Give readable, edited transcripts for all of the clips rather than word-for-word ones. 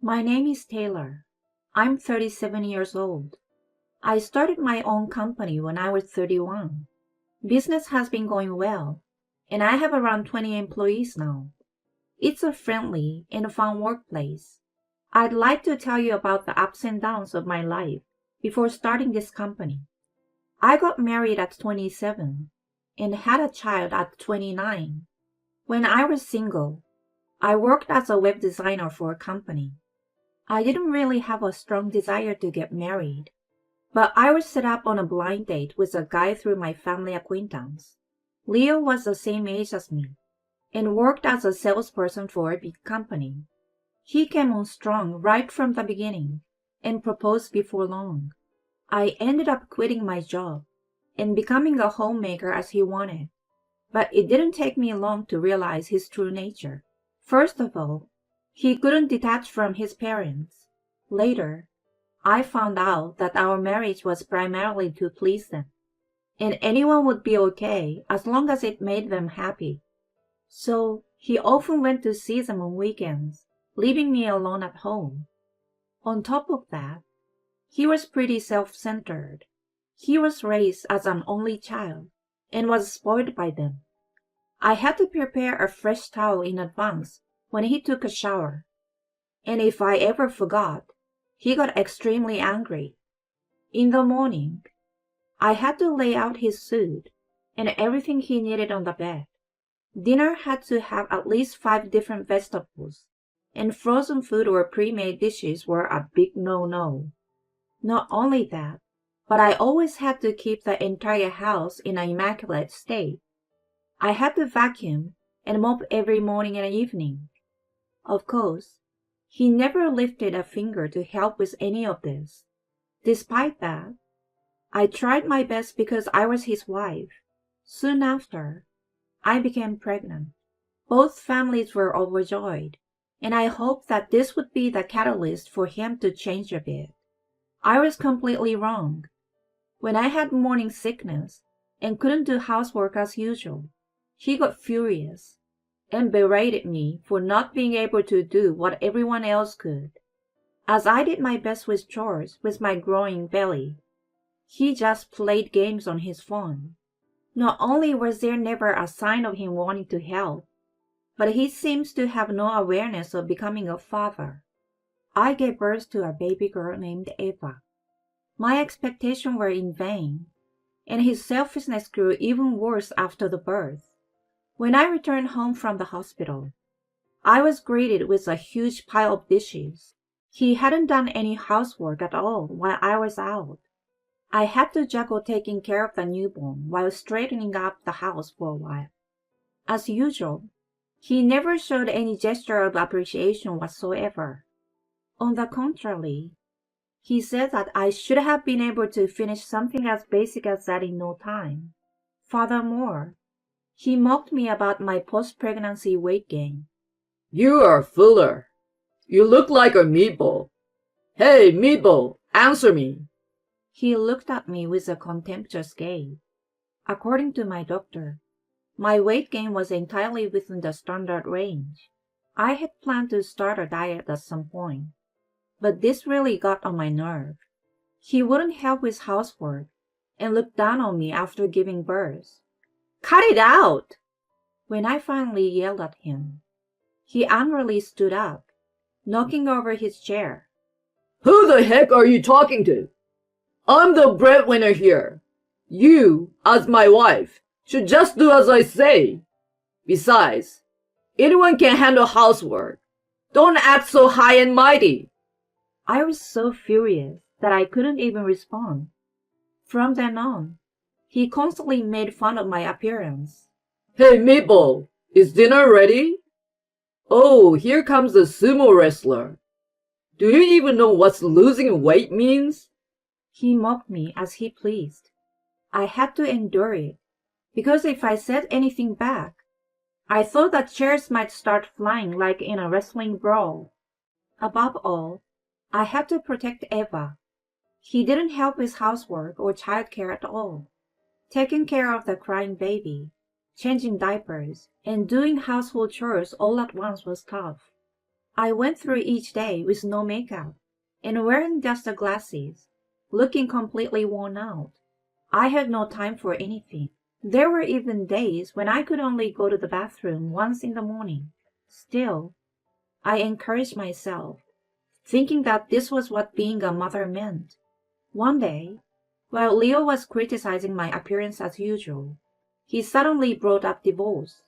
My name is Taylor. I'm 37 years old. I started my own company when I was 31. Business has been going well, and I have around 20 employees now. It's a friendly and fun workplace. I'd like to tell you about the ups and downs of my life before starting this company. I got married at 27 and had a child at 29. When I was single, I worked as a web designer for a company. I didn't really have a strong desire to get married, but I was set up on a blind date with a guy through my family acquaintance. Leo was the same age as me and worked as a salesperson for a big company. He came on strong right from the beginning and proposed before long. I ended up quitting my job and becoming a homemaker as he wanted, but it didn't take me long to realize his true nature. First of all, he couldn't detach from his parents. Later, I found out that our marriage was primarily to please them, and anyone would be okay as long as it made them happy. So he often went to see them on weekends, leaving me alone at home. On top of that, he was pretty self-centered. He was raised as an only child and was spoiled by them. I had to prepare a fresh towel in advance when he took a shower, and if I ever forgot, he got extremely angry. In the morning, I had to lay out his suit and everything he needed on the bed. Dinner had to have at least 5 different vegetables, and frozen food or pre-made dishes were a big no-no. Not only that, but I always had to keep the entire house in an immaculate state. I had to vacuum and mop every morning and evening. Of course, he never lifted a finger to help with any of this. Despite that, I tried my best because I was his wife. Soon after, I became pregnant. Both families were overjoyed, and I hoped that this would be the catalyst for him to change a bit. I was completely wrong. When I had morning sickness and couldn't do housework as usual, he got furious and berated me for not being able to do what everyone else could. As I did my best with chores with my growing belly, he just played games on his phone. Not only was there never a sign of him wanting to help, but he seems to have no awareness of becoming a father. I gave birth to a baby girl named Eva. My expectations were in vain, and his selfishness grew even worse after the birth. When I returned home from the hospital, I was greeted with a huge pile of dishes. He hadn't done any housework at all while I was out. I had to juggle taking care of the newborn while straightening up the house for a while. As usual, he never showed any gesture of appreciation whatsoever. On the contrary, he said that I should have been able to finish something as basic as that in no time. Furthermore, he mocked me about my post-pregnancy weight gain. You are a fooler. You look like a meatball. Hey, meatball, answer me. He looked at me with a contemptuous gaze. According to my doctor, my weight gain was entirely within the standard range. I had planned to start a diet at some point, but this really got on my nerve. He wouldn't help with housework and looked down on me after giving birth. Cut it out! When I finally yelled at him, he angrily stood up, knocking over his chair. Who the heck are you talking to? I'm the breadwinner here. You, as my wife, should just do as I say. Besides, anyone can handle housework. Don't act so high and mighty. I was so furious that I couldn't even respond. From then on, he constantly made fun of my appearance. Hey, Meatball, is dinner ready? Oh, here comes the sumo wrestler. Do you even know what losing weight means? He mocked me as he pleased. I had to endure it, because if I said anything back, I thought that chairs might start flying like in a wrestling brawl. Above all, I had to protect Eva. He didn't help with housework or childcare at all. Taking care of the crying baby, changing diapers, and doing household chores all at once was tough. I went through each day with no makeup and wearing just the glasses, looking completely worn out. I had no time for anything. There were even days when I could only go to the bathroom once in the morning. Still, I encouraged myself, thinking that this was what being a mother meant. One day, while Leo was criticizing my appearance as usual, he suddenly brought up divorce.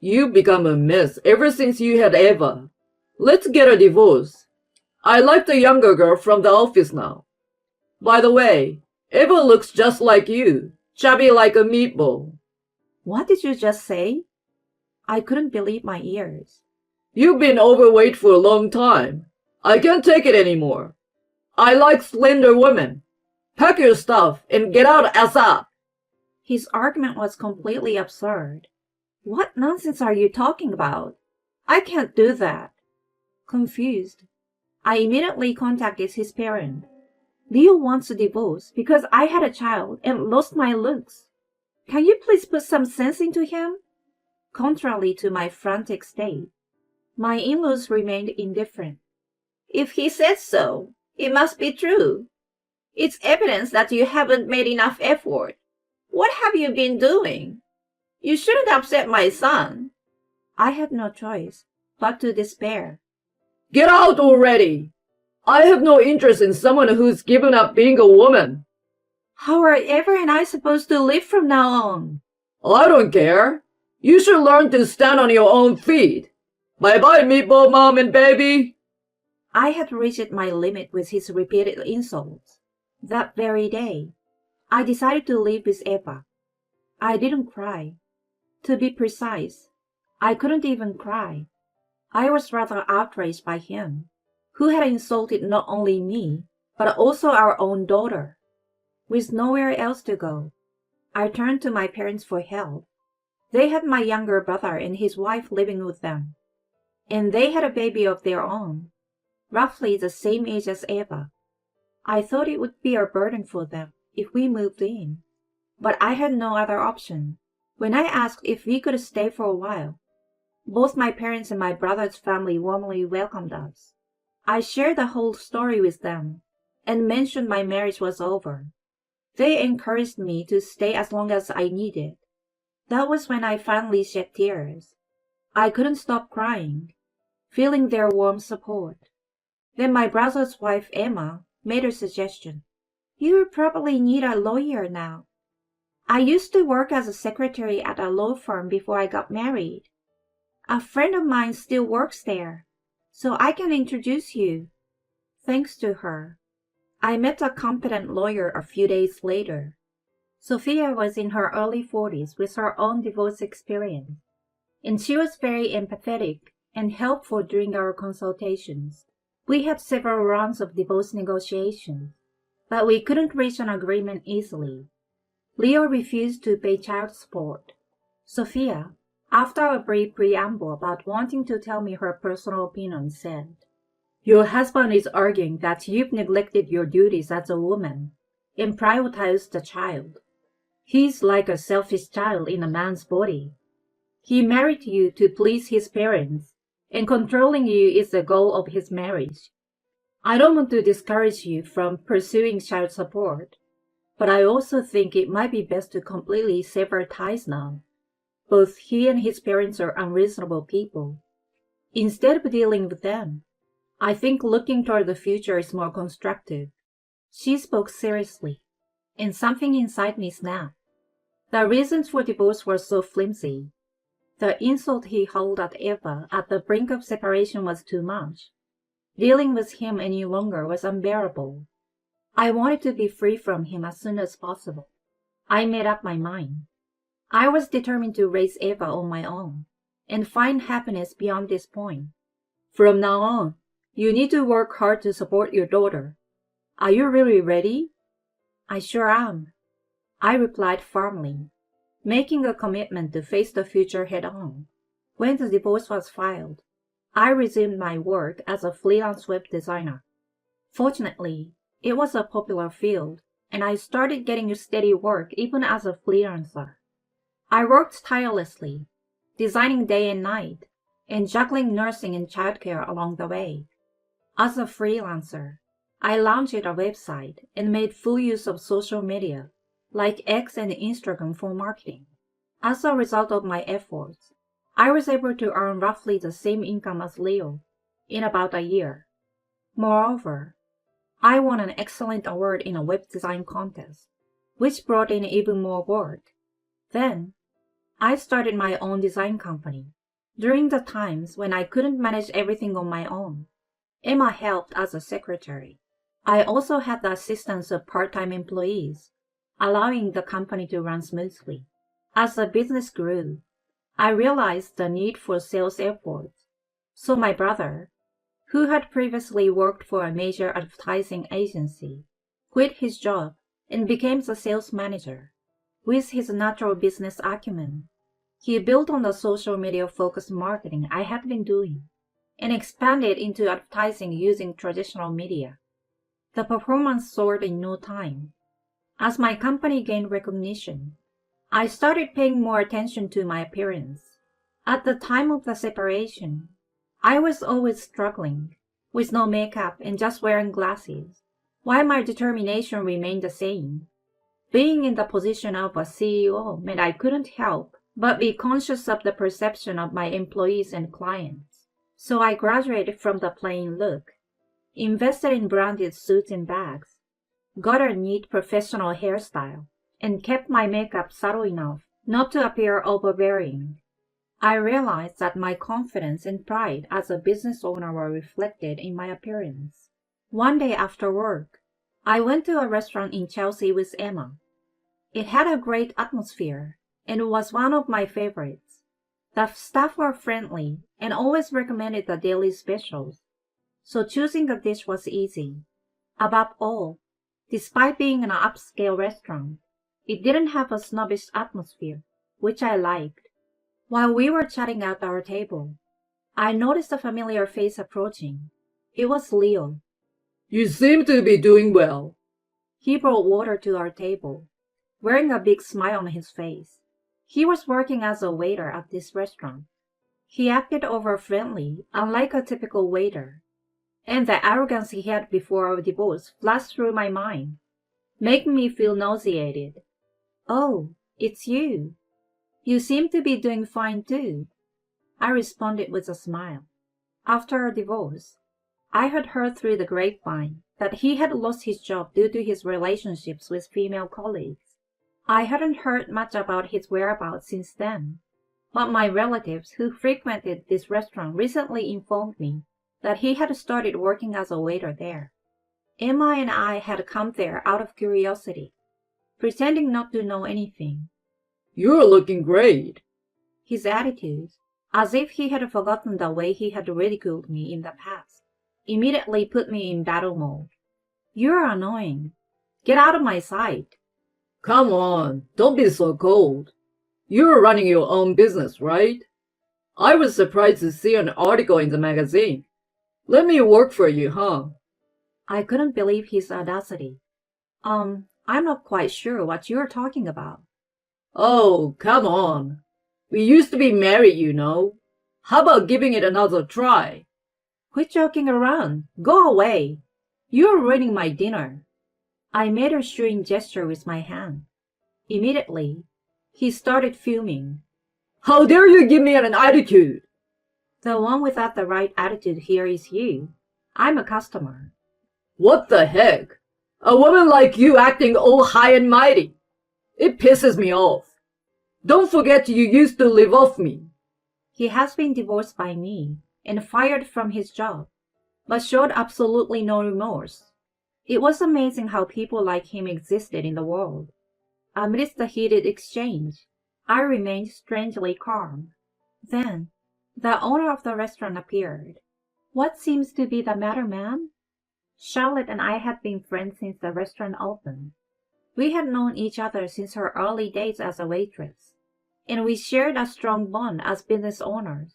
You've become a mess ever since you had Eva. Let's get a divorce. I like the younger girl from the office now. By the way, Eva looks just like you, chubby like a meatball. What did you just say? I couldn't believe my ears. You've been overweight for a long time. I can't take it anymore. I like slender women. Pack your stuff and get out ASAP. His argument was completely absurd. What nonsense are you talking about? I can't do that. Confused, I immediately contacted his parents. Leo wants a divorce because I had a child and lost my looks. Can you please put some sense into him? Contrary to my frantic state, my in-laws remained indifferent. If he says so, it must be true. It's evidence that you haven't made enough effort. What have you been doing? You shouldn't upset my son. I had no choice but to despair. Get out already. I have no interest in someone who's given up being a woman. How are Eva and I supposed to live from now on? I don't care. You should learn to stand on your own feet. Bye-bye, meatball mom and baby. I had reached my limit with his repeated insults. That very day, I decided to live with Eva. I didn't cry. To be precise, I couldn't even cry. I was rather outraged by him, who had insulted not only me, but also our own daughter. With nowhere else to go, I turned to my parents for help. They had my younger brother and his wife living with them, and they had a baby of their own, roughly the same age as Eva. I thought it would be a burden for them if we moved in, but I had no other option. When I asked if we could stay for a while, both my parents and my brother's family warmly welcomed us. I shared the whole story with them and mentioned my marriage was over. They encouraged me to stay as long as I needed. That was when I finally shed tears. I couldn't stop crying, feeling their warm support. Then my brother's wife, Emma, made a suggestion. You probably need a lawyer now. I used to work as a secretary at a law firm before I got married. A friend of mine still works there, so I can introduce you. Thanks to her, I met a competent lawyer a few days later. Sophia was in her early 40s with her own divorce experience, and she was very empathetic and helpful during our consultations. We had several rounds of divorce negotiations, but we couldn't reach an agreement easily. Leo refused to pay child support. Sophia, after a brief preamble about wanting to tell me her personal opinion, said, Your husband is arguing that you've neglected your duties as a woman and prioritized the child. He's like a selfish child in a man's body. He married you to please his parents, and controlling you is the goal of his marriage. I don't want to discourage you from pursuing child support, but I also think it might be best to completely sever ties now. Both he and his parents are unreasonable people. Instead of dealing with them, I think looking toward the future is more constructive. She spoke seriously, and something inside me snapped. The reasons for divorce were so flimsy. The insult he hurled at Eva at the brink of separation was too much. Dealing with him any longer was unbearable. I wanted to be free from him as soon as possible. I made up my mind. I was determined to raise Eva on my own and find happiness beyond this point. From now on, you need to work hard to support your daughter. Are you really ready? I sure am, I replied firmly, making a commitment to face the future head-on. When the divorce was filed, I resumed my work as a freelance web designer. Fortunately, it was a popular field, and I started getting steady work even as a freelancer. I worked tirelessly, designing day and night, and juggling nursing and childcare along the way. As a freelancer, I launched a website and made full use of social media, like X and Instagram for marketing. As a result of my efforts, I was able to earn roughly the same income as Leo in about a year. Moreover, I won an excellent award in a web design contest, which brought in even more work. Then, I started my own design company. During the times when I couldn't manage everything on my own, Emma helped as a secretary. I also had the assistance of part-time employees, allowing the company to run smoothly. As the business grew, I realized the need for sales efforts. So my brother, who had previously worked for a major advertising agency, quit his job and became the sales manager. With his natural business acumen, he built on the social media-focused marketing I had been doing and expanded into advertising using traditional media. The performance soared in no time. As my company gained recognition, I started paying more attention to my appearance. At the time of the separation, I was always struggling, with no makeup and just wearing glasses, while my determination remained the same. Being in the position of a CEO meant I couldn't help but be conscious of the perception of my employees and clients. So I graduated from the plain look, invested in branded suits and bags, got a neat professional hairstyle, and kept my makeup subtle enough not to appear overbearing. I realized that my confidence and pride as a business owner were reflected in my appearance. One day after work, I went to a restaurant in Chelsea with Emma. It had a great atmosphere and was one of my favorites. The staff were friendly and always recommended the daily specials, so choosing a dish was easy. Above all, despite being an upscale restaurant, it didn't have a snobbish atmosphere, which I liked. While we were chatting at our table, I noticed a familiar face approaching. It was Leo. You seem to be doing well. He brought water to our table, wearing a big smile on his face. He was working as a waiter at this restaurant. He acted over-friendly, unlike a typical waiter, and the arrogance he had before our divorce flashed through my mind, making me feel nauseated. "Oh, it's you. You seem to be doing fine too," I responded with a smile. After our divorce, I had heard through the grapevine that he had lost his job due to his relationships with female colleagues. I hadn't heard much about his whereabouts since then, but my relatives who frequented this restaurant recently informed me that he had started working as a waiter there. Emma and I had come there out of curiosity, pretending not to know anything. You're looking great. His attitude, as if he had forgotten the way he had ridiculed me in the past, immediately put me in battle mode. "You're annoying. Get out of my sight." Come on, don't be so cold. You're running your own business, right? I was surprised to see an article in the magazine. Let me work for you, huh? I couldn't believe his audacity. I'm not quite sure what you're talking about." Oh, come on. We used to be married, you know. How about giving it another try? "Quit joking around. Go away. You're ruining my dinner." I made a shooing gesture with my hand. Immediately, he started fuming. How dare you give me an attitude? "The one without the right attitude here is you. I'm a customer." What the heck? A woman like you acting all high and mighty. It pisses me off. Don't forget you used to live off me. He has been divorced by me and fired from his job, but showed absolutely no remorse. It was amazing how people like him existed in the world. Amidst the heated exchange, I remained strangely calm. Then, the owner of the restaurant appeared. "What seems to be the matter, ma'am?" Charlotte and I had been friends since the restaurant opened. We had known each other since her early days as a waitress, and we shared a strong bond as business owners.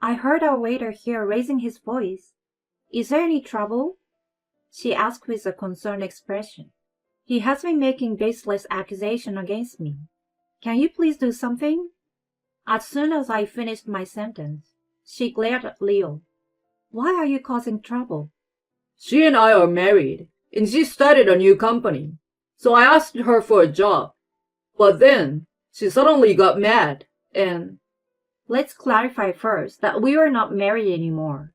"I heard our waiter here raising his voice. Is there any trouble?" she asked with a concerned expression. "He has been making baseless accusations against me. Can you please do something?" As soon as I finished my sentence, She glared at Leo. Why are you causing trouble? She and I are married, and she started a new company. So I asked her for a job. But then, she suddenly got mad, and... Let's clarify first that we are not married anymore.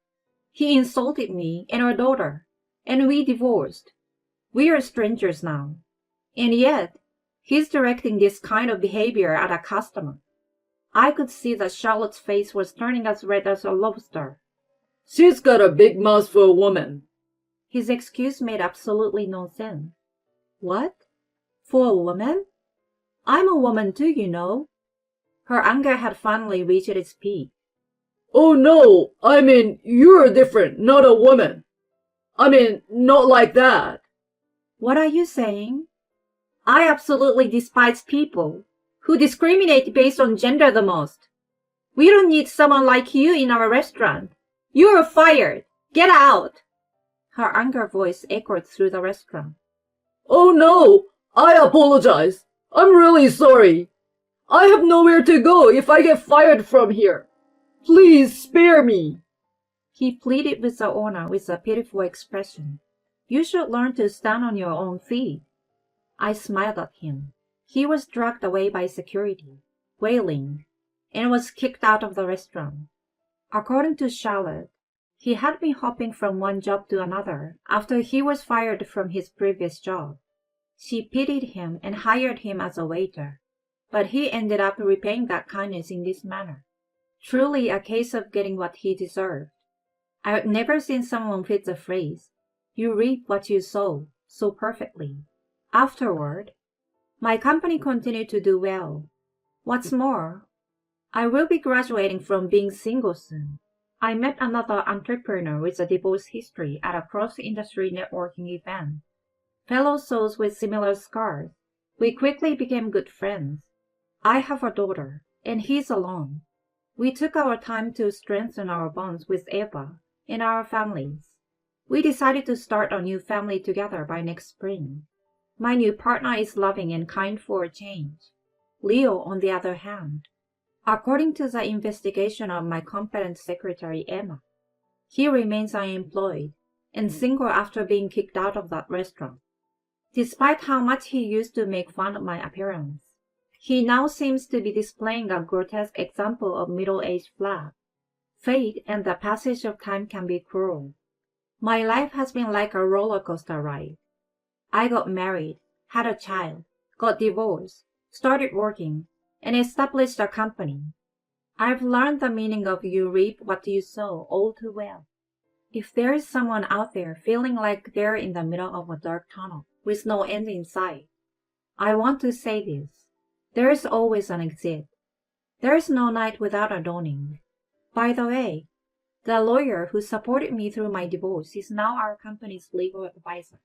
He insulted me and our daughter, and we divorced. We are strangers now. And yet, he's directing this kind of behavior at a customer. I could see that Charlotte's face was turning as red as a lobster. She's got a big mouth for a woman. His excuse made absolutely no sense. What? For a woman? I'm a woman too, you know. Her anger had finally reached its peak. Oh no, I mean, you're different, not a woman. I mean, not like that. What are you saying? I absolutely despise people who discriminate based on gender the most. We don't need someone like you in our restaurant. You're fired. Get out. Her anger voice echoed through the restaurant. Oh no, I apologize. I'm really sorry. I have nowhere to go if I get fired from here. Please spare me. He pleaded with the owner with a pitiful expression. You should learn to stand on your own feet. I smiled at him. He was dragged away by security, wailing, and was kicked out of the restaurant. According to Charlotte, he had been hopping from one job to another after he was fired from his previous job. She pitied him and hired him as a waiter, but he ended up repaying that kindness in this manner. Truly a case of getting what he deserved. I had never seen someone fit the phrase, "You reap what you sow," so perfectly. Afterward, my company continued to do well. What's more, I will be graduating from being single soon. I met another entrepreneur with a divorce history at a cross-industry networking event. Fellow souls with similar scars. We quickly became good friends. I have a daughter, and he's alone. We took our time to strengthen our bonds with Eva and our families. We decided to start a new family together by next spring. My new partner is loving and kind for a change. Leo, on the other hand, according to the investigation of my competent secretary Emma, he remains unemployed and single after being kicked out of that restaurant. Despite how much he used to make fun of my appearance, he now seems to be displaying a grotesque example of middle-aged flat. Fate and the passage of time can be cruel. My life has been like a roller coaster ride. I got married, had a child, got divorced, started working, and established a company. I've learned the meaning of you reap what you sow all too well. If there is someone out there feeling like they're in the middle of a dark tunnel with no end in sight, I want to say this. There is always an exit. There is no night without a dawning. By the way, the lawyer who supported me through my divorce is now our company's legal advisor.